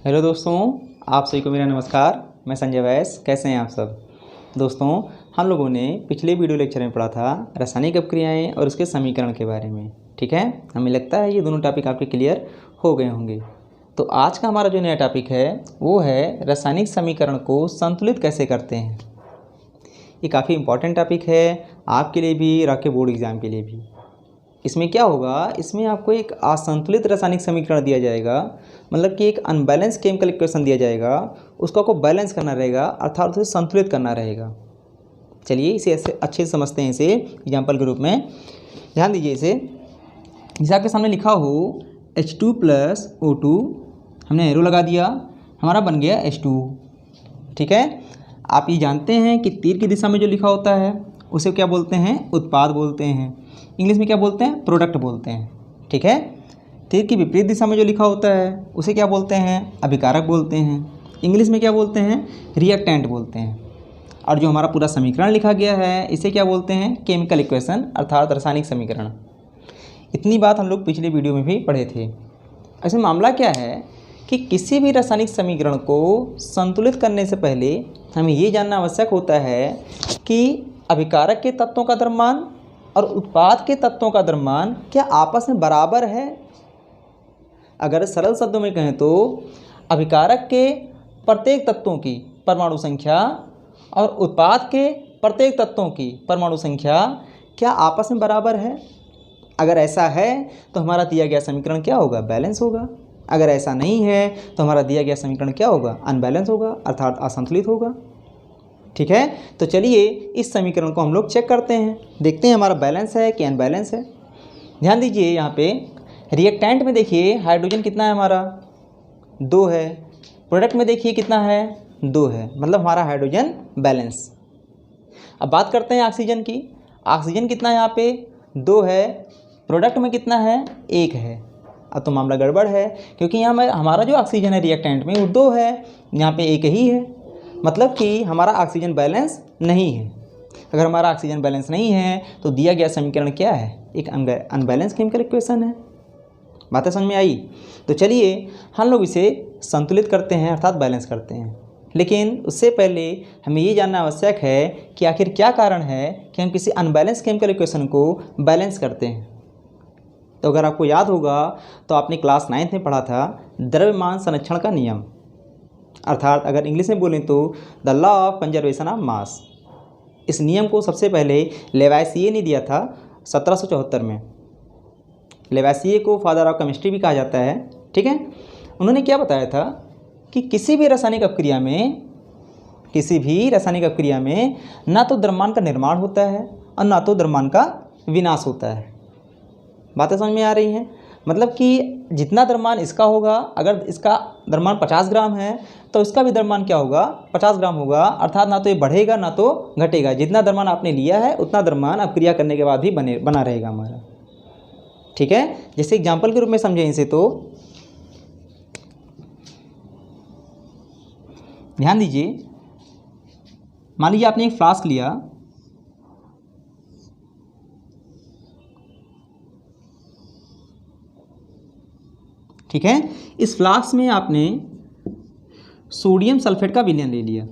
Hello दोस्तों, आप सभी को मेरा नमस्कार। मैं संजय वैस। कैसे हैं आप सब दोस्तों? हम लोगों ने पिछले वीडियो लेक्चर में पढ़ा था रासायनिक अपक्रियाएं और उसके समीकरण के बारे में। ठीक है, हमें लगता है ये दोनों टॉपिक आपके क्लियर हो गए होंगे। तो आज का हमारा जो नया टॉपिक है वो है रासायनिक समीकरण को संतुलित कैसे करते हैं। ये काफ़ी इंपॉर्टेंट टॉपिक है आपके लिए भी और आपके बोर्ड एग्ज़ाम के लिए भी। इसमें क्या होगा, इसमें आपको एक असंतुलित रासायनिक समीकरण दिया जाएगा, मतलब कि एक अनबैलेंस केमिकल इक्वेशन दिया जाएगा, उसको आपको बैलेंस करना रहेगा, अर्थात उसे संतुलित करना रहेगा। चलिए इसे ऐसे अच्छे से समझते हैं। इसे एग्जाम्पल के रूप में ध्यान दीजिए। इसे जैसे आपके सामने लिखा हो H2 + O2, हमने एरो लगा दिया, हमारा बन गया H2। ठीक है, आप ये जानते हैं कि तीर की दिशा में जो लिखा होता है उसे क्या बोलते हैं? उत्पाद बोलते हैं। इंग्लिश में क्या बोलते हैं? प्रोडक्ट बोलते हैं। ठीक है, तीर की विपरीत दिशा में जो लिखा होता है उसे क्या बोलते हैं? अभिकारक बोलते हैं। इंग्लिश में क्या बोलते हैं? रिएक्टेंट बोलते हैं। और जो हमारा पूरा समीकरण लिखा गया है इसे क्या बोलते हैं? केमिकल इक्वेशन, अर्थात रासायनिक समीकरण। इतनी बात हम लोग पिछले वीडियो में भी पढ़े थे। ऐसे मामला क्या है कि किसी भी रासायनिक समीकरण को संतुलित करने से पहले हमें ये जानना आवश्यक होता है कि अभिकारक के तत्वों का द्रव्यमान और उत्पाद के तत्वों का द्रव्यमान क्या आपस में बराबर है। अगर सरल शब्दों में कहें तो अभिकारक के प्रत्येक तत्वों की परमाणु संख्या और उत्पाद के प्रत्येक तत्वों की परमाणु संख्या क्या आपस में बराबर है। अगर ऐसा है तो हमारा दिया गया समीकरण क्या होगा? बैलेंस होगा। अगर ऐसा नहीं है तो हमारा दिया गया समीकरण क्या होगा? अनबैलेंस होगा, अर्थात असंतुलित होगा। ठीक है, तो चलिए इस समीकरण को हम लोग चेक करते हैं, देखते हैं हमारा बैलेंस है कि अनबैलेंस है। ध्यान दीजिए, यहाँ पे रिएक्टेंट में देखिए हाइड्रोजन कितना है हमारा? 2 है। प्रोडक्ट में देखिए कितना है? 2 है, मतलब हमारा हाइड्रोजन बैलेंस। अब बात करते हैं ऑक्सीजन की। ऑक्सीजन कितना है यहाँ पे? 2 है। प्रोडक्ट में कितना है? 1 है। अब तो मामला गड़बड़ है, क्योंकि यहाँ में हमारा जो ऑक्सीजन है रिएक्टेंट में वो 2 है, यहाँ पे 1 ही है, मतलब कि हमारा ऑक्सीजन बैलेंस नहीं है। अगर हमारा ऑक्सीजन बैलेंस नहीं है तो दिया गया समीकरण क्या है? एक अनबैलेंस केमिकल इक्वेशन है। बातें समझ में आई? तो चलिए हम लोग इसे संतुलित करते हैं, अर्थात बैलेंस करते हैं। लेकिन उससे पहले हमें ये जानना आवश्यक है कि आखिर क्या कारण है कि हम किसी अनबैलेंस केमिकल इक्वेशन को बैलेंस करते हैं। तो अगर आपको याद होगा तो आपने क्लास 9th में पढ़ा था द्रव्यमान संरक्षण का नियम, अर्थात अगर इंग्लिश में बोलें तो the law of conservation of mass. इस नियम को सबसे पहले लेवासिये ने दिया था 1774 में। लेवासिये को फादर ऑफ केमिस्ट्री भी कहा जाता है। ठीक है, उन्होंने क्या बताया था कि किसी भी रासायनिक अपक्रिया में ना तो द्रव्यमान का निर्माण होता है और ना तो द्रव्यमान का विनाश होता है। बातें समझ में आ रही हैं? मतलब कि जितना द्रव्यमान इसका होगा, अगर इसका द्रव्यमान 50 ग्राम है तो इसका भी द्रव्यमान क्या होगा? 50 ग्राम होगा, अर्थात ना तो ये बढ़ेगा ना तो घटेगा। जितना द्रव्यमान आपने लिया है उतना द्रव्यमान अपक्रिया करने के बाद भी बना रहेगा हमारा। ठीक है, जैसे एग्जाम्पल के रूप में समझें इसे, तो ध्यान दीजिए। मान लीजिए आपने एक फ्लास्क लिया, ठीक है, इस फ्लास्क में आपने सोडियम सल्फेट का विलयन ले लिया,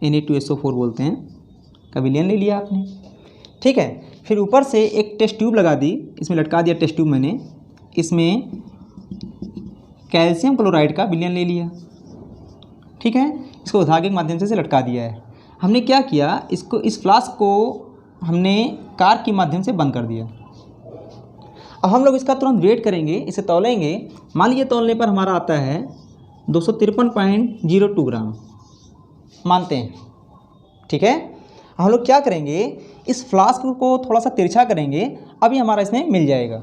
Na2SO4 बोलते हैं, का विलयन ले लिया आपने। ठीक है, फिर ऊपर से एक टेस्ट ट्यूब लगा दी, इसमें लटका दिया टेस्ट ट्यूब मैंने, इसमें कैल्शियम क्लोराइड का विलयन ले लिया। ठीक है, इसको धागे के माध्यम से लटका दिया है। हमने क्या किया, इस फ्लास्क को हमने कार के माध्यम से बंद कर दिया। अब हम लोग इसका तुरंत वेट करेंगे, इसे तौलेंगे। मान लीजिए तौलने पर हमारा आता है 253.02 ग्राम, मानते हैं। ठीक है, हम लोग क्या करेंगे, इस फ्लास्क को थोड़ा सा तिरछा करेंगे, अभी हमारा इसमें मिल जाएगा।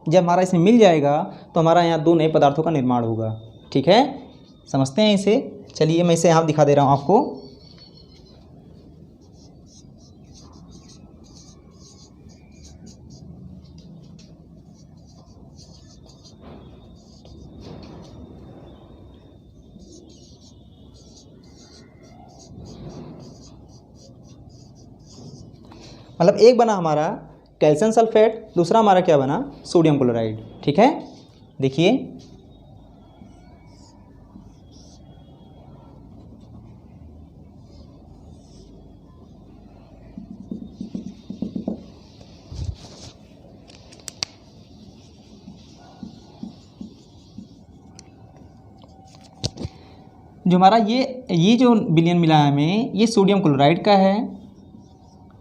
जब हमारा इसमें मिल जाएगा तो हमारा यहाँ 2 नए पदार्थों का निर्माण होगा। ठीक है, समझते हैं इसे। चलिए मैं इसे यहाँ दिखा दे रहा हूँ आपको। मतलब एक बना हमारा कैल्शियम सल्फेट, दूसरा हमारा क्या बना? Sodium chloride. ठीक है, देखिए जो हमारा ये जो विलयन मिला है हमें, ये सोडियम क्लोराइड का है,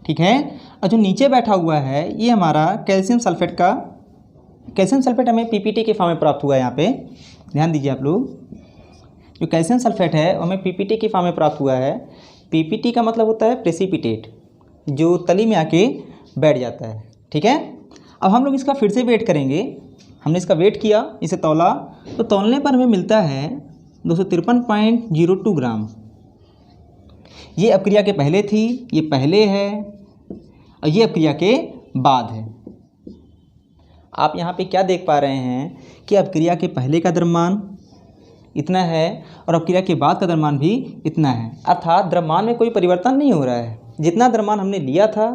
ठीक है। और जो नीचे बैठा हुआ है ये हमारा कैल्शियम सल्फेट का, कैल्शियम सल्फेट हमें पीपीटी के फॉर्म में प्राप्त हुआ है। यहाँ पे ध्यान दीजिए आप लोग, जो कैल्शियम सल्फेट है वो हमें पीपीटी के फॉर्म में प्राप्त हुआ है। पीपीटी का मतलब होता है प्रेसिपिटेट, जो तली में आके बैठ जाता है, ठीक है। अब हम लोग इसका फिर से वेट करेंगे। हमने इसका वेट किया, इसे तौला, तो तौलने पर हमें मिलता है 253.02 ग्राम। ये अपक्रिया के पहले थी, ये पहले है, और ये अपक्रिया के बाद है। आप यहाँ पे क्या देख पा रहे हैं कि अपक्रिया के पहले का द्रव्यमान इतना है और अपक्रिया के बाद का द्रव्यमान भी इतना है, अर्थात द्रव्यमान में कोई परिवर्तन नहीं हो रहा है। जितना द्रव्यमान हमने लिया था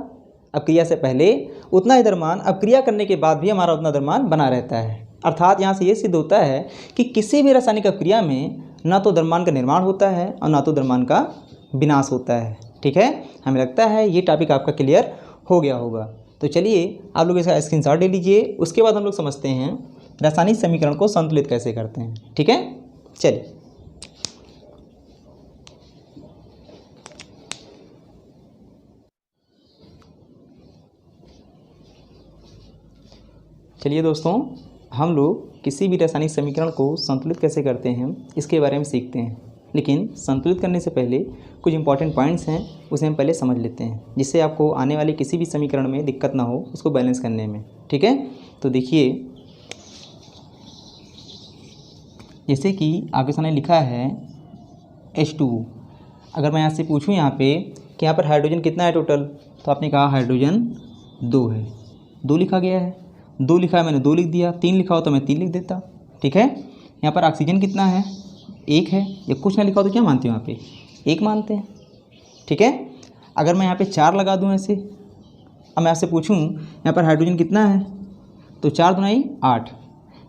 अपक्रिया से पहले, उतना ही द्रव्यमान अपक्रिया करने के बाद भी हमारा उतना द्रव्यमान बना रहता है। अर्थात यहाँ से ये सिद्ध होता है कि किसी भी रासायनिक अपक्रिया में ना तो द्रव्यमान का निर्माण होता है और ना तो द्रव्यमान का विनाश होता है, ठीक है। हमें लगता है ये टॉपिक आपका क्लियर हो गया होगा। तो चलिए आप लोग इसका स्क्रीनशॉट ले लीजिए, उसके बाद हम लोग समझते हैं रासायनिक समीकरण को संतुलित कैसे करते हैं, ठीक है। चलिए दोस्तों, हम लोग किसी भी रासायनिक समीकरण को संतुलित कैसे करते हैं इसके बारे में सीखते हैं। लेकिन संतुलित करने से पहले कुछ इंपॉर्टेंट पॉइंट्स हैं, उसे हम पहले समझ लेते हैं, जिससे आपको आने वाले किसी भी समीकरण में दिक्कत ना हो उसको बैलेंस करने में, ठीक है। तो देखिए, जैसे कि आपके सामने लिखा है H2। अगर मैं यहाँ से पूछूँ यहाँ पे कि यहाँ पर हाइड्रोजन कितना है टोटल, तो आपने कहा हाइड्रोजन 2 है, 2 लिखा गया है। 2 लिखा है, मैंने 2 लिख दिया। 3 लिखा हो तो मैं 3 लिख देता, ठीक है। यहाँ पर ऑक्सीजन कितना है, 1 है। या कुछ ना लिखा हो तो क्या मानते हो, यहाँ पे 1 मानते हैं, ठीक है। अगर मैं यहाँ पे 4 लगा दूँ ऐसे, अब मैं आपसे पूछूँ यहाँ पर हाइड्रोजन कितना है, तो 4 दूनाई 8।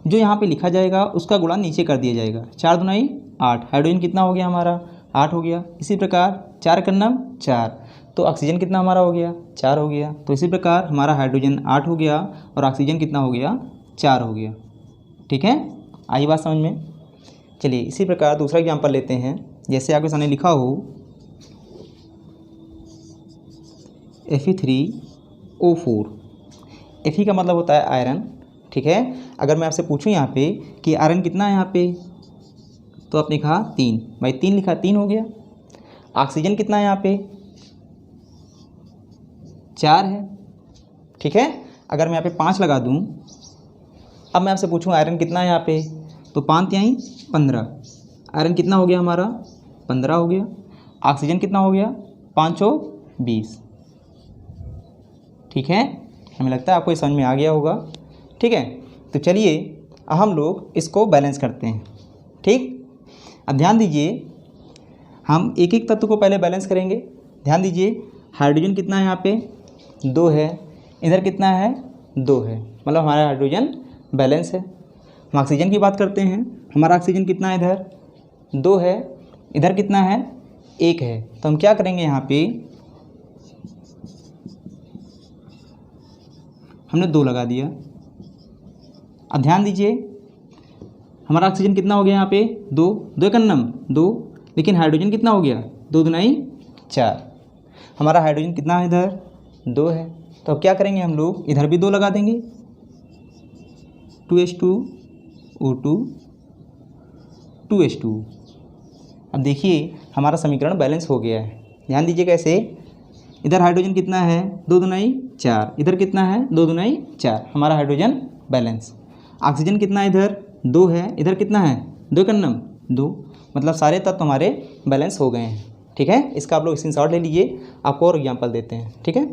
जो यहाँ पे लिखा जाएगा उसका गुणा नीचे कर दिया जाएगा। 4 दूनाई 8, हाइड्रोजन कितना हो गया हमारा, 8 हो गया। इसी प्रकार 4 का नाम 4, तो ऑक्सीजन कितना हमारा हो गया, 4 हो गया। तो इसी प्रकार हमारा हाइड्रोजन 8 हो गया और ऑक्सीजन कितना हो गया, 4 हो गया, ठीक है। आई बात समझ में। चलिए इसी प्रकार दूसरा एग्जाम्पल लेते हैं। जैसे आपके सामने लिखा हो Fe3O4। Fe का मतलब होता है आयरन, ठीक है। अगर मैं आपसे पूछूं यहाँ पे कि आयरन कितना है यहाँ पे, तो आपने कहा 3, भाई 3 लिखा, 3 हो गया। ऑक्सीजन कितना है यहाँ पे, 4 है, ठीक है। अगर मैं यहाँ पे 5 लगा दूँ, अब मैं आपसे पूछूं आयरन कितना है यहाँ पे, तो 5 तिहाई 15। आयरन कितना हो गया हमारा, 15 हो गया। ऑक्सीजन कितना हो गया, 5 और 20, ठीक है। हमें लगता है आपको ये समझ में आ गया होगा, ठीक है। तो चलिए हम लोग इसको बैलेंस करते हैं, ठीक। अब ध्यान दीजिए, हम एक एक तत्व को पहले बैलेंस करेंगे। ध्यान दीजिए, हाइड्रोजन कितना है यहाँ पे, 2 है। इधर कितना है, 2 है, मतलब हमारा हाइड्रोजन बैलेंस है। हम ऑक्सीजन की बात करते हैं, हमारा ऑक्सीजन कितना है, इधर 2 है, इधर कितना है, 1 है। तो हम क्या करेंगे, यहाँ पे हमने 2 लगा दिया। अब ध्यान दीजिए, हमारा ऑक्सीजन कितना हो गया यहाँ पे, 2, 2 का नम 2, लेकिन हाइड्रोजन कितना हो गया, 2 दूनाई 4। हमारा हाइड्रोजन कितना है, इधर 2 है। तो अब क्या करेंगे, हम लोग इधर भी 2 लगा देंगे, 2H2O2 2H2। अब देखिए हमारा समीकरण बैलेंस हो गया है। ध्यान दीजिए कैसे, इधर हाइड्रोजन कितना है, 2 दूनाई 4, इधर कितना है, 2 दूनाई 4, हमारा हाइड्रोजन बैलेंस। ऑक्सीजन कितना है, इधर 2 है, इधर कितना है, 2 का नम 2, मतलब सारे तत्व हमारे बैलेंस हो गए हैं, ठीक है। इसका आप लोग स्क्रीनशॉट ले लीजिए, आपको और एग्जाम्पल देते हैं, ठीक है।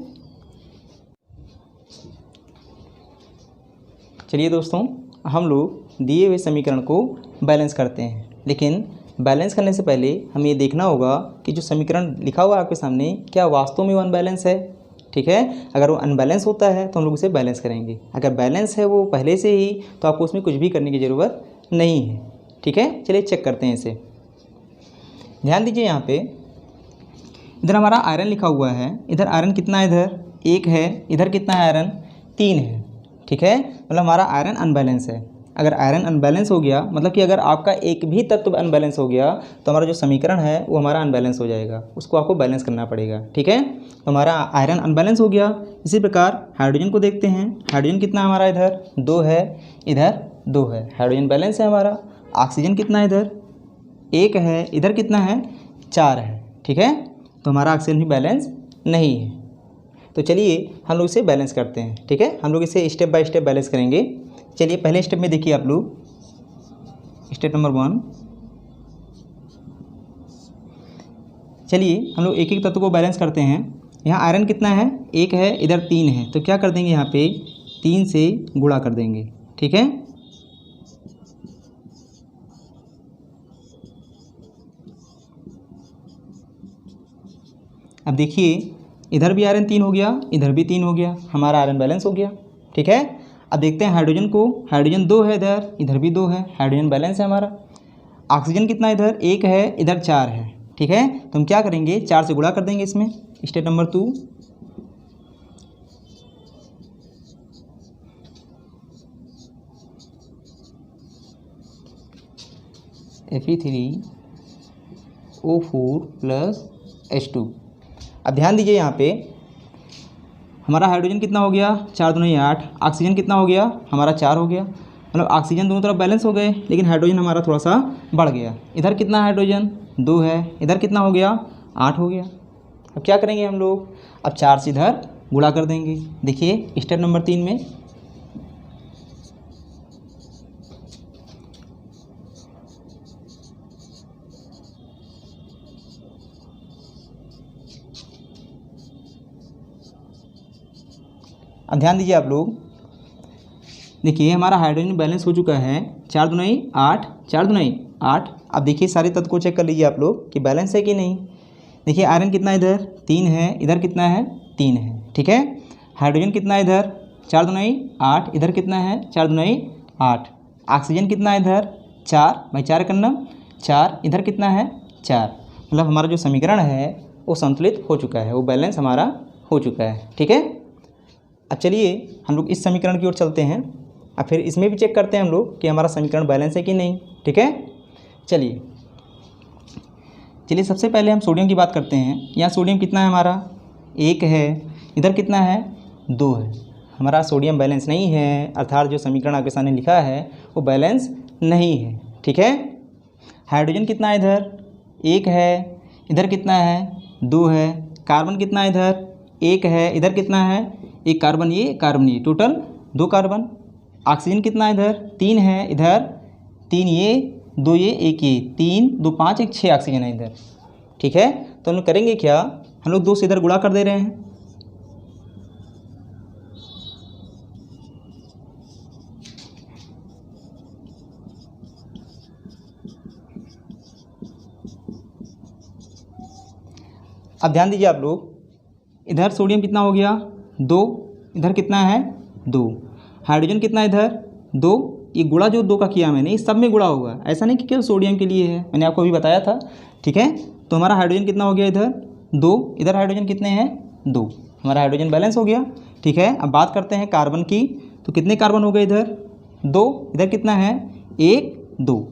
चलिए दोस्तों, हम लोग दिए हुए समीकरण को बैलेंस करते हैं, लेकिन बैलेंस करने से पहले हमें ये देखना होगा कि जो समीकरण लिखा हुआ है आपके सामने, क्या वास्तव में वो अनबैलेंस है, ठीक है। अगर वो अनबैलेंस होता है तो हम लोग उसे बैलेंस करेंगे। अगर बैलेंस है वो पहले से ही, तो आपको उसमें कुछ भी करने की ज़रूरत नहीं है, ठीक है। चलिए चेक करते हैं इसे। ध्यान दीजिए, यहाँ पे इधर हमारा आयरन लिखा हुआ है, इधर आयरन कितना है, इधर 1 है, इधर कितना है आयरन, 3 है, ठीक है। मतलब हमारा आयरन अनबैलेंस है। अगर आयरन अनबैलेंस हो गया, मतलब कि अगर आपका एक भी तत्व अनबैलेंस हो गया तो हमारा जो समीकरण है वो हमारा अनबैलेंस हो जाएगा, उसको आपको बैलेंस करना पड़ेगा। ठीक है, तो हमारा आयरन अनबैलेंस हो गया। इसी प्रकार हाइड्रोजन को देखते हैं। हाइड्रोजन कितना हमारा इधर 2 है, इधर 2 है, हाइड्रोजन बैलेंस है हमारा। ऑक्सीजन कितना है इधर 1 है, इधर कितना है 4 है। ठीक है, तो हमारा ऑक्सीजन भी बैलेंस नहीं है। तो चलिए हम लोग इसे बैलेंस करते हैं। ठीक है, हम लोग इसे स्टेप बाय स्टेप बैलेंस करेंगे। चलिए पहले स्टेप में देखिए आप लोग, स्टेप नंबर 1। चलिए हम लोग एक एक तत्व को बैलेंस करते हैं। यहाँ आयरन कितना है 1 है, इधर 3 है, तो क्या कर देंगे यहाँ पे 3 से गुणा कर देंगे। ठीक है, अब देखिए इधर भी आयरन 3 हो गया, इधर भी 3 हो गया, हमारा आयरन बैलेंस हो गया। ठीक है, अब देखते हैं हाइड्रोजन को। हाइड्रोजन 2 है, इधर भी 2 है, हाइड्रोजन बैलेंस है हमारा। ऑक्सीजन कितना इधर 1 है, इधर 4 है। ठीक है, तो हम क्या करेंगे 4 से गुणा कर देंगे इसमें। Step number 2। Fe3O4 + H2। अब ध्यान दीजिए यहाँ पे हमारा हाइड्रोजन कितना हो गया 4 दूनी 8, ऑक्सीजन कितना हो गया हमारा 4 हो गया, मतलब ऑक्सीजन दोनों तरफ बैलेंस हो गए, लेकिन हाइड्रोजन हमारा थोड़ा सा बढ़ गया। इधर कितना हाइड्रोजन 2 है, इधर कितना हो गया 8 हो गया। अब क्या करेंगे हम लोग, अब 4 से इधर गुणा कर देंगे। देखिए स्टेप नंबर 3 में अब ध्यान दीजिए आप लोग, देखिए हमारा हाइड्रोजन बैलेंस हो चुका है 4 दूनी 8, 4 दूनी 8। अब देखिए सारे तत्व को चेक कर लीजिए आप लोग कि बैलेंस है कि नहीं। देखिए आयरन कितना इधर 3 है, इधर कितना है 3 है। ठीक है, हाइड्रोजन कितना है इधर 4 दूनी 8, इधर कितना है 4 दूनी 8। ऑक्सीजन कितना है इधर 4, भाई 4 करना 4, इधर कितना है 4, मतलब हमारा जो समीकरण है वो संतुलित हो चुका है, वो बैलेंस हमारा हो चुका है। ठीक है, अब चलिए हम लोग इस समीकरण की ओर चलते हैं, अब फिर इसमें भी चेक करते हैं हम लोग कि हमारा समीकरण बैलेंस है कि नहीं। ठीक है, चलिए सबसे पहले हम सोडियम की बात करते हैं। यहाँ सोडियम कितना है हमारा 1 है, इधर कितना है 2 है, हमारा सोडियम बैलेंस नहीं है, अर्थात जो समीकरण आपके सामने लिखा है वो बैलेंस नहीं है। ठीक है, हाइड्रोजन कितना है इधर 1 है, इधर कितना है 2 है, कार्बन कितना है इधर 1 है, इधर कितना है 1 कार्बन, ये कार्बन ये, टोटल 2 कार्बन। ऑक्सीजन कितना है इधर 3 है, इधर 3 ये 2 ये 1 ये, 3 2 5 1 6 ऑक्सीजन है इधर। ठीक है, तो हम लोग करेंगे क्या, हम लोग 2 से इधर गुणा कर दे रहे हैं। अब ध्यान दीजिए आप लोग, इधर सोडियम कितना हो गया 2, इधर कितना है 2, हाइड्रोजन कितना इधर 2, ये गुणा जो 2 का किया मैंने इस सब में गुणा होगा, ऐसा नहीं कि केवल सोडियम के लिए है, मैंने आपको अभी बताया था। ठीक है, तो हमारा हाइड्रोजन कितना हो गया इधर 2, इधर हाइड्रोजन कितने हैं 2, हमारा हाइड्रोजन बैलेंस हो गया। ठीक है, अब बात करते हैं कार्बन की, तो कितने कार्बन हो गए इधर 2, इधर कितना है 1 2।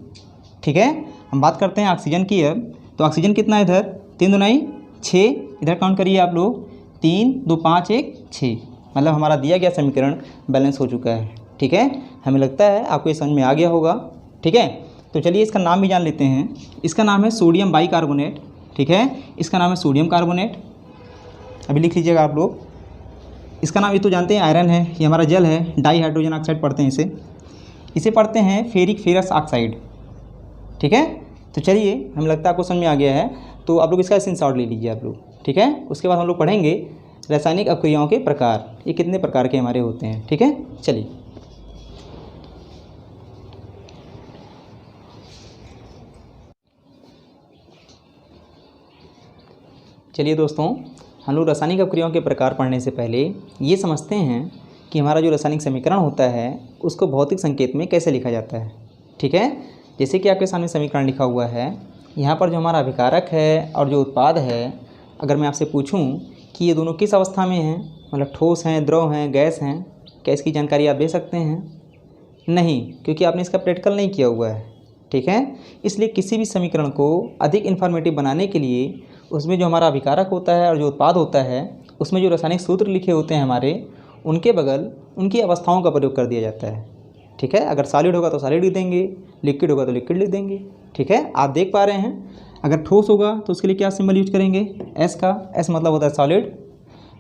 ठीक है, हम बात करते हैं ऑक्सीजन की अब, तो ऑक्सीजन कितना इधर 3 दूनी 6, इधर काउंट करिए आप लोग 3 2 5 1 6, मतलब हमारा दिया गया समीकरण बैलेंस हो चुका है। ठीक है, हमें लगता है आपको ये समझ में आ गया होगा। ठीक है, तो चलिए इसका नाम भी जान लेते हैं। इसका नाम है सोडियम बाइकार्बोनेट। ठीक है, इसका नाम है सोडियम कार्बोनेट, अभी लिख लीजिएगा आप लोग। इसका नाम ये तो जानते हैं आयरन है, ये हमारा जल है, डाई हाइड्रोजन ऑक्साइड पढ़ते हैं इसे पढ़ते हैं फेरिक फेरस ऑक्साइड। ठीक है, तो चलिए हमें लगता है आपको समझ में आ गया है, तो आप लोग इसका स्क्रीनशॉट ले लीजिए आप लोग। ठीक है, उसके बाद हम लोग पढ़ेंगे रासायनिक अपक्रियाओं के प्रकार, ये कितने प्रकार के हमारे होते हैं। ठीक है, चलिए दोस्तों, हम लोग रासायनिक अपक्रियाओं के प्रकार पढ़ने से पहले ये समझते हैं कि हमारा जो रासायनिक समीकरण होता है उसको भौतिक संकेत में कैसे लिखा जाता है। ठीक है, जैसे कि आपके सामने समीकरण लिखा हुआ है, यहाँ पर जो हमारा अभिकारक है और जो उत्पाद है, अगर मैं आपसे पूछूं कि ये दोनों किस अवस्था में हैं, मतलब ठोस हैं, द्रव हैं, गैस हैं, क्या इसकी जानकारी आप दे सकते हैं? नहीं, क्योंकि आपने इसका प्रैक्टिकल नहीं किया हुआ है। ठीक है, इसलिए किसी भी समीकरण को अधिक इन्फॉर्मेटिव बनाने के लिए उसमें जो हमारा अभिकारक होता है और जो उत्पाद होता है उसमें जो रासायनिक सूत्र लिखे होते हैं हमारे, उनके बगल उनकी अवस्थाओं का प्रयोग कर दिया जाता है। ठीक है, अगर सॉलिड होगा तो सॉलिड लिख देंगे, लिक्विड होगा तो लिक्विड लिख देंगे। ठीक है, आप देख पा रहे हैं। अगर ठोस होगा तो उसके लिए क्या सिंबल यूज करेंगे, एस का। एस मतलब होता है सॉलिड।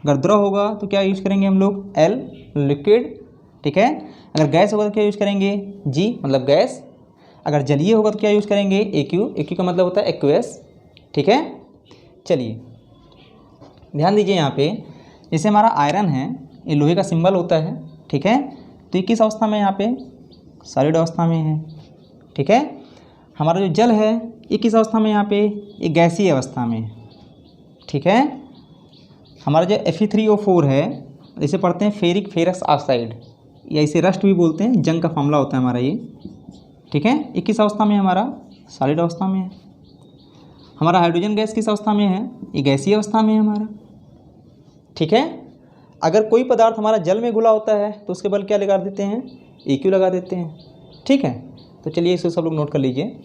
अगर द्रव होगा तो क्या यूज करेंगे हम लोग, एल, लिक्विड। ठीक है, अगर गैस होगा तो क्या यूज करेंगे, जी मतलब गैस। अगर जलीय होगा तो क्या यूज करेंगे, ए क्यू। ए क्यू का मतलब होता है एक्वस। ठीक है, चलिए ध्यान दीजिए यहाँ पे, जैसे हमारा आयरन है, ये लोहे का सिंबल होता है। ठीक है, तो ये किस अवस्था में यहाँ पे, सॉलिड अवस्था में है। ठीक है, हमारा जो जल है ये किस अवस्था में यहाँ पे, ये गैसीय अवस्था में है। ठीक है, हमारा जो Fe3O4 है, इसे पढ़ते हैं फेरस ऑक्साइड, या इसे रस्ट भी बोलते हैं, जंग का फार्मूला होता है हमारा ये। ठीक है, ये किस अवस्था में है, हमारा सॉलिड अवस्था में है। हमारा हाइड्रोजन गैस किस अवस्था में है, ये गैसीय अवस्था में है हमारा। ठीक है, अगर कोई पदार्थ हमारा जल में घुला होता है तो उसके बल क्या लगा देते हैं, AQ लगा देते हैं। ठीक है, तो चलिए इसे सब लोग नोट कर लीजिए।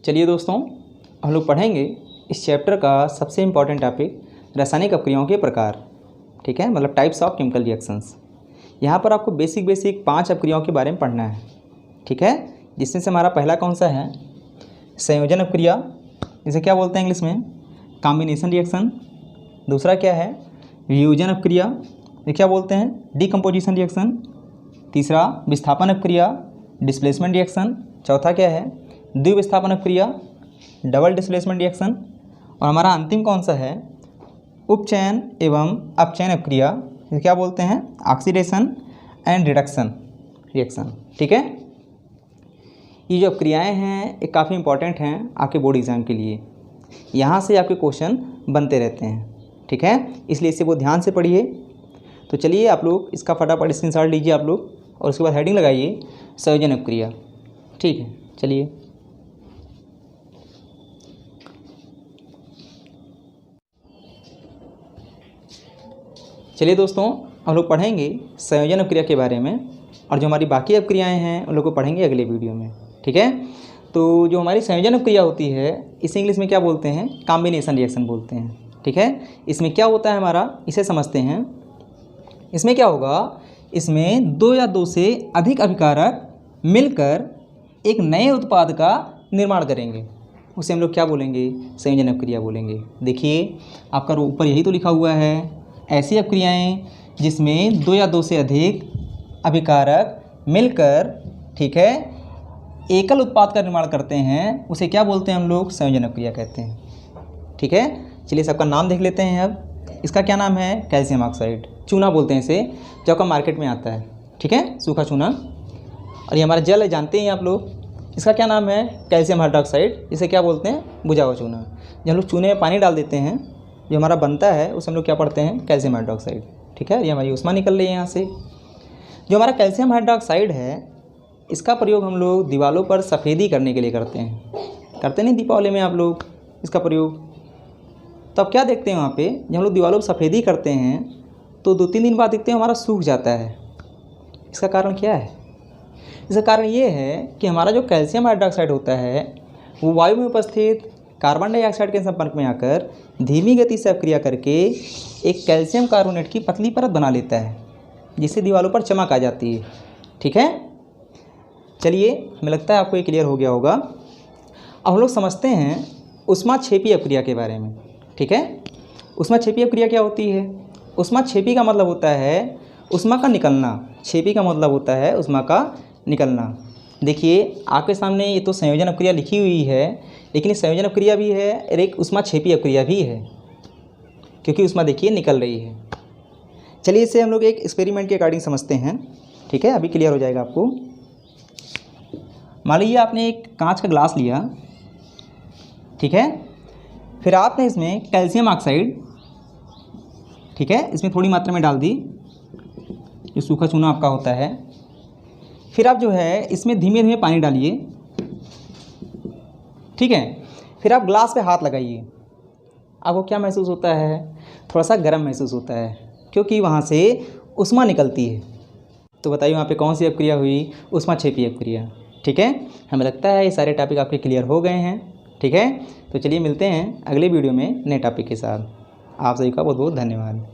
चलिए दोस्तों, हम लोग पढ़ेंगे इस चैप्टर का सबसे इम्पॉर्टेंट टॉपिक, रासायनिक अपक्रियाओं के प्रकार। ठीक है, मतलब टाइप्स ऑफ केमिकल रिएक्शंस। यहाँ पर आपको बेसिक 5 अपक्रियाओं के बारे में पढ़ना है। ठीक है, जिसमें से हमारा पहला कौन सा है, संयोजन अपक्रिया, इसे क्या बोलते हैं इंग्लिश में, कॉम्बिनेशन रिएक्शन। दूसरा क्या है, वियोजन अपक्रिया, ये क्या बोलते हैं, डीकम्पोजिशन रिएक्शन। तीसरा विस्थापन अपक्रिया, डिस्प्लेसमेंट रिएक्शन। चौथा क्या है, द्विविस्थापन अपक्रिया, डबल डिस्प्लेसमेंट रिएक्शन। और हमारा अंतिम कौन सा है, उपचयन एवं अपचयन अपक्रिया, इसे क्या बोलते हैं, ऑक्सीडेशन एंड रिडक्शन रिएक्शन। ठीक है, ये जो अपक्रियाएँ हैं ये काफ़ी इंपॉर्टेंट हैं आपके बोर्ड एग्जाम के लिए। यहाँ से आपके क्वेश्चन बनते रहते हैं। ठीक है, इसलिए इसे वो ध्यान से पढ़िए। तो चलिए आप लोग इसका फटाफट स्क्रीनशॉट लीजिए आप लोग, और उसके बाद हेडिंग लगाइए संयोजन अपक्रिया। ठीक है, चलिए चलिए दोस्तों, हम लोग पढ़ेंगे संयोजन अपक्रिया के बारे में, और जो हमारी बाकी अपक्रियाएँ हैं उन लोग को पढ़ेंगे अगले वीडियो में। ठीक है, तो जो हमारी संयोजन अपक्रिया होती है इसे इंग्लिश में क्या बोलते हैं, कॉम्बिनेशन रिएक्शन बोलते हैं। ठीक है, इसमें क्या होता है हमारा, इसे समझते हैं। इसमें क्या होगा, इसमें 2 या 2 से अधिक अभिकारक मिलकर एक नए उत्पाद का निर्माण करेंगे, उसे हम लोग क्या बोलेंगे, संयोजन अपक्रिया बोलेंगे। देखिए आपका ऊपर यही तो लिखा हुआ है, ऐसी अपक्रियाएँ जिसमें 2 या 2 से अधिक अभिकारक मिलकर, ठीक है, एकल उत्पाद का निर्माण करते हैं, उसे क्या बोलते हैं हम लोग, संयोजन अपक्रिया कहते हैं। ठीक है, चलिए सबका नाम देख लेते हैं। अब इसका क्या नाम है, कैल्शियम ऑक्साइड, चूना बोलते हैं इसे, जो का मार्केट में आता है। ठीक है, सूखा चूना। और ये हमारा जल है, जानते हैं आप लोग, इसका क्या नाम है, कैल्शियम हाइड्रोक्साइड, इसे क्या बोलते हैं, बुझा हुआ चूना। जब हम लोग चूने में पानी डाल देते हैं, जो हमारा बनता है उसे हम लोग क्या पढ़ते हैं, कैल्शियम हाइड्रोक्साइड। ठीक है, ये हमारी उष्मा निकल रही है यहाँ से। जो हमारा कैल्शियम हाइड्रोक्साइड है, इसका प्रयोग हम लोग दीवारों पर सफ़ेदी करने के लिए करते हैं। करते नहीं दीपावली में आप लोग इसका प्रयोग। तो अब क्या देखते हैं वहाँ पे, जब हम लोग दीवारों पर सफ़ेदी करते हैं तो 2-3 दिन बाद देखते हैं हमारा सूख जाता है। इसका कारण क्या है, इसका कारण ये है कि हमारा जो कैल्शियम हाइड्रोक्साइड होता है वो वायु में उपस्थित कार्बन डाइऑक्साइड के संपर्क में आकर धीमी गति से अपक्रिया करके एक कैल्शियम कार्बोनेट की पतली परत बना लेता है, जिससे दीवारों पर चमक आ जाती है। ठीक है, चलिए हमें लगता है आपको ये क्लियर हो गया होगा। अब हम लोग समझते हैं ऊष्माक्षेपी अपक्रिया के बारे में। ठीक है, ऊष्माक्षेपी अपक्रिया क्या होती है, ऊष्माक्षेपी का मतलब होता है ऊष्मा का निकलना, क्षेपी का मतलब होता है ऊष्मा का निकलना। देखिए आपके सामने ये तो संयोजन अपक्रिया लिखी हुई है, लेकिन ये संयोजन अपक्रिया भी है और एक ऊष्माक्षेपी अपक्रिया भी है, क्योंकि ऊष्मा देखिए निकल रही है। चलिए इसे हम लोग एक एक्सपेरिमेंट के अकॉर्डिंग समझते हैं। ठीक है, अभी क्लियर हो जाएगा आपको। मान लीजिए आपने एक कांच का ग्लास लिया, ठीक है, फिर आपने इसमें कैल्शियम ऑक्साइड, ठीक है, इसमें थोड़ी मात्रा में डाल दी, जो सूखा चूना आपका होता है। फिर आप जो है इसमें धीमे धीमे पानी डालिए, ठीक है। फिर आप ग्लास पे हाथ लगाइए, आपको क्या महसूस होता है, थोड़ा सा गर्म महसूस होता है, क्योंकि वहाँ से ऊष्मा निकलती है। तो बताइए वहाँ पे कौन सी अपक्रिया हुई? ऊष्माक्षेपी अपक्रिया। ठीक है, हमें लगता है ये सारे टॉपिक आपके क्लियर हो गए हैं। ठीक है, तो चलिए मिलते हैं अगले वीडियो में नए टॉपिक के साथ। आप सभी का बहुत बहुत धन्यवाद।